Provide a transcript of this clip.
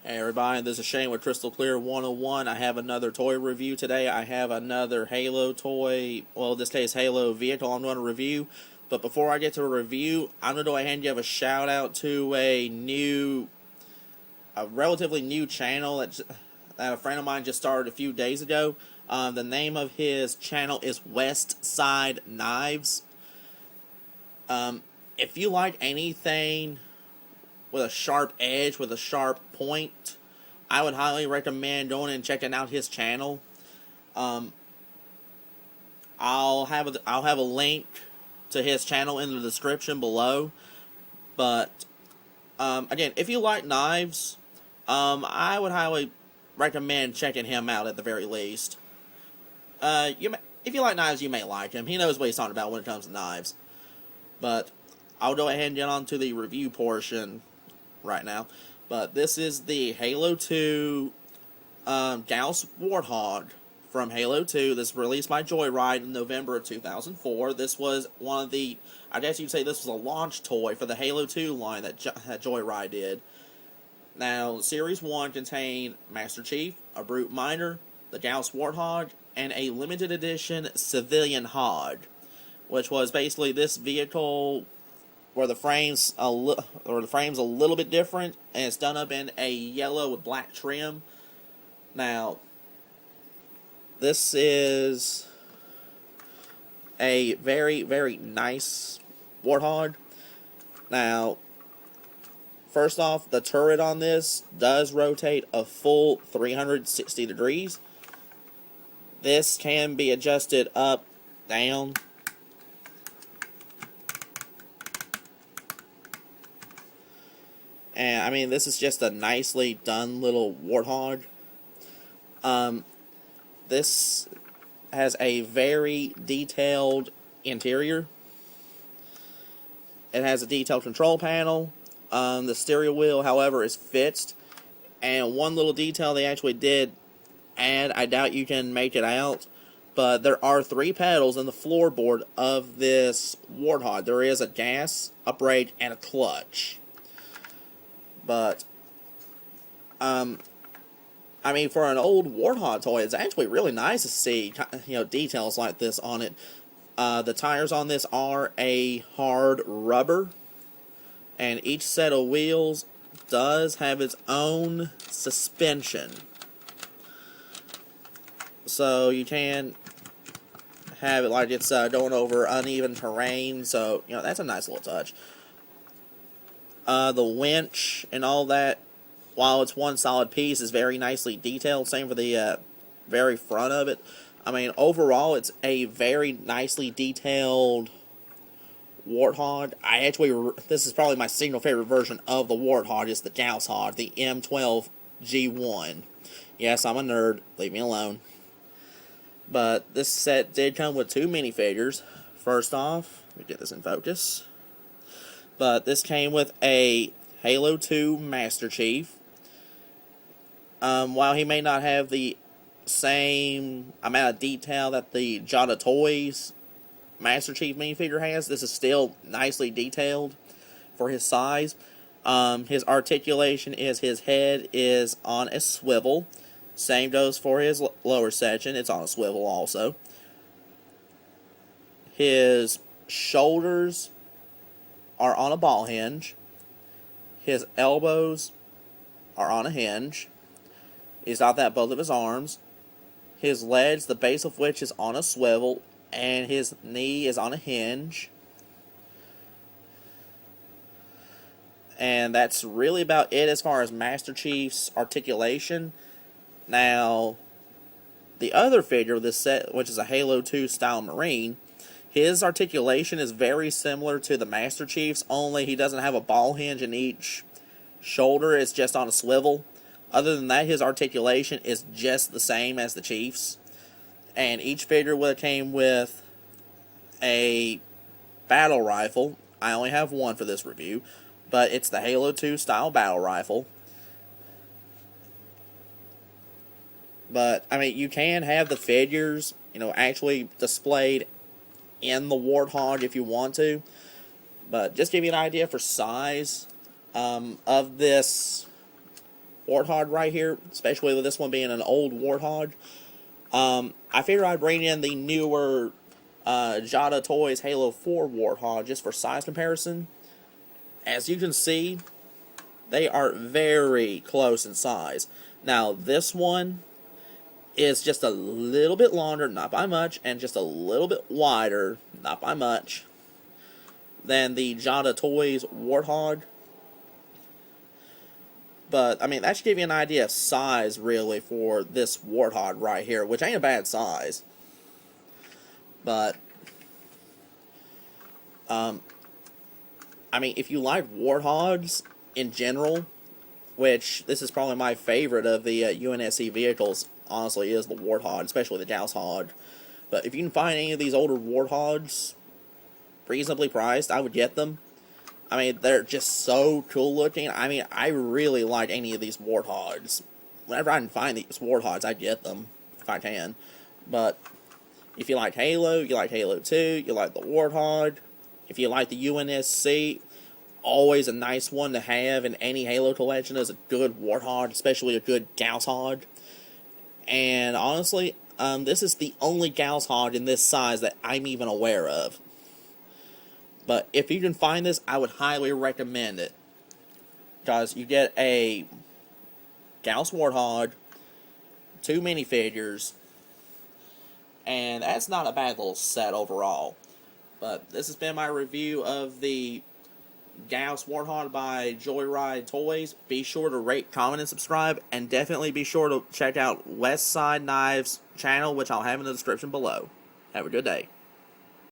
Hey everybody, this is Shane with Crystal Clear 101. I have another toy review today. I have another Halo toy, well in this case Halo vehicle I'm going to review. But before I get to a review, I'm going to go ahead and give a shout out to a relatively new channel that a friend of mine just started a few days ago. The name of his channel is West Side Knives. If you like anything with a sharp edge, with a sharp point, I would highly recommend going and checking out his channel. I'll have a link to his channel in the description below. But again, if you like knives, I would highly recommend checking him out at the very least. If you like knives, you may like him. He knows what he's talking about when it comes to knives. But I'll go ahead and get on to the review portion right now. But this is the Halo 2 Gauss Warthog from Halo 2. This was released by Joyride in November of 2004. This was one of the, I guess you'd say this was a launch toy for the Halo 2 line that Joyride did. Now, Series 1 contained Master Chief, a Brute Miner, the Gauss Warthog, and a limited edition Civilian Hog, which was basically this vehicle where the frame's a little bit different, and it's done up in a yellow with black trim. Now, this is a very, very nice Warthog. Now, first off, the turret on this does rotate a full 360 degrees. This can be adjusted up, down, and I mean, this is just a nicely done little Warthog. This has a very detailed interior. It has a detailed control panel. The steering wheel, however, is fixed. And one little detail they actually did add, I doubt you can make it out, but there are 3 pedals in the floorboard of this Warthog. There is a gas, a brake, and a clutch. But, I mean, for an old Warthog toy, it's actually really nice to see, details like this on it. The tires on this are a hard rubber, and each set of wheels does have its own suspension. So you can have it like it's going over uneven terrain, so, that's a nice little touch. The winch and all that, while it's one solid piece, is very nicely detailed. Same for the very front of it. I mean, overall, it's a very nicely detailed Warthog. This is probably my single favorite version of the Warthog, is the Gauss Hog, the M12 G1. Yes, I'm a nerd. Leave me alone. But this set did come with 2 minifigures. First off, let me get this in focus. But this came with a Halo 2 Master Chief. While he may not have the same amount of detail that the Jada Toys Master Chief minifigure has, this is still nicely detailed for his size. His articulation is his head is on a swivel. Same goes for his lower section. It's on a swivel also. His shoulders are on a ball hinge. His elbows are on a hinge. He's got that at both of his arms. His legs, the base of which is on a swivel, and his knee is on a hinge. And that's really about it as far as Master Chief's articulation. Now, the other figure of this set, which is a Halo 2 style Marine, his articulation is very similar to the Master Chief's, only he doesn't have a ball hinge in each shoulder. It's just on a swivel. Other than that, his articulation is just the same as the Chief's. And each figure came with a battle rifle. I only have one for this review, but it's the Halo 2 style battle rifle. But, I mean, you can have the figures, actually displayed in the Warthog if you want to. But just give you an idea for size of this Warthog right here, especially with this one being an old Warthog. I figured I'd bring in the newer Jada Toys Halo 4 Warthog just for size comparison. As you can see, they are very close in size. Now, this one is just a little bit longer, not by much, and just a little bit wider, not by much, than the Jada Toys Warthog. But, I mean, that should give you an idea of size, really, for this Warthog right here, which ain't a bad size. But, I mean, if you like Warthogs in general, which this is probably my favorite of the UNSC vehicles, honestly, is the Warthog, especially the Gauss Hog. But if you can find any of these older Warthogs reasonably priced, I would get them. I mean, they're just so cool looking. I mean, I really like any of these Warthogs. Whenever I can find these Warthogs, I get them, if I can. But if you like Halo, you like Halo 2, you like the Warthog. If you like the UNSC, always a nice one to have in any Halo collection is a good Warthog, especially a good Gauss Hog. And honestly, this is the only Gauss Hog in this size that I'm even aware of. But if you can find this, I would highly recommend it. Because you get a Gauss Warthog, 2 minifigures, and that's not a bad little set overall. But this has been my review of the Gauss Warthog by Joyride Toys. Be sure to rate, comment, and subscribe. And definitely be sure to check out West Side Knives' channel, which I'll have in the description below. Have a good day.